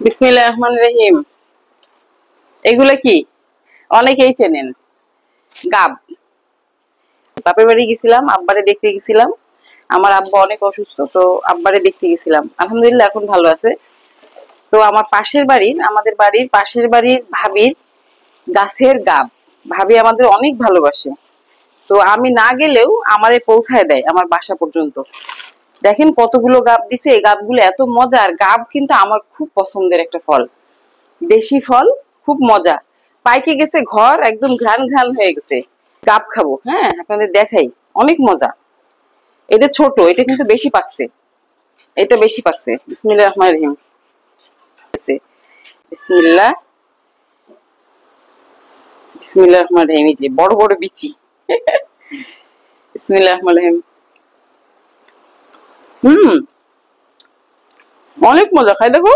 বিসমিল্লাহির রহমানির রহিম। এগুলা কি অনেকেই চেনেন, গাব। বাপের বাড়ি গেছিলাম, আব্বারে দেখতে গেছিলাম। আমার আব্বা অনেক অসুস্থ, তো আব্বারে দেখতে গেছিলাম। আলহামদুলিল্লাহ এখন ভালো আছে। তো আমার আমাদের বাড়ির পাশের বাড়ির ভাবির গাছের গাব। ভাবি আমাদের অনেক ভালোবাসে। তো আমি না গেলেও আমারে পৌঁছায় দেয় আমার বাসা পর্যন্ত। দেখেন কতগুলো গাব দিছে, এই গাবগুলো এত মজার। গাব কিন্তু আমার খুব পছন্দের একটা ফল, দেশি ফল, খুব মজা। পাইকে গেছে, ঘর একদম ঘ্রাণ ঘ্রাণ হয়ে গেছে। গাব খাবো, হ্যাঁ আপনাদের দেখাই, অনেক মজা। এটা ছোট, এটা কিন্তু বেশি পাকছে, এটা বেশি পাকছে। বিসমিল্লাহির রহমানির রহিম। বিসমিল্লাহ, বিসমিল্লাহির রহমানির রহিম। এই যে বড় বড় বিচি। বিসমিল্লাহির রহমানির রহিম। হুম, অনেক মজা, খাই দেখো।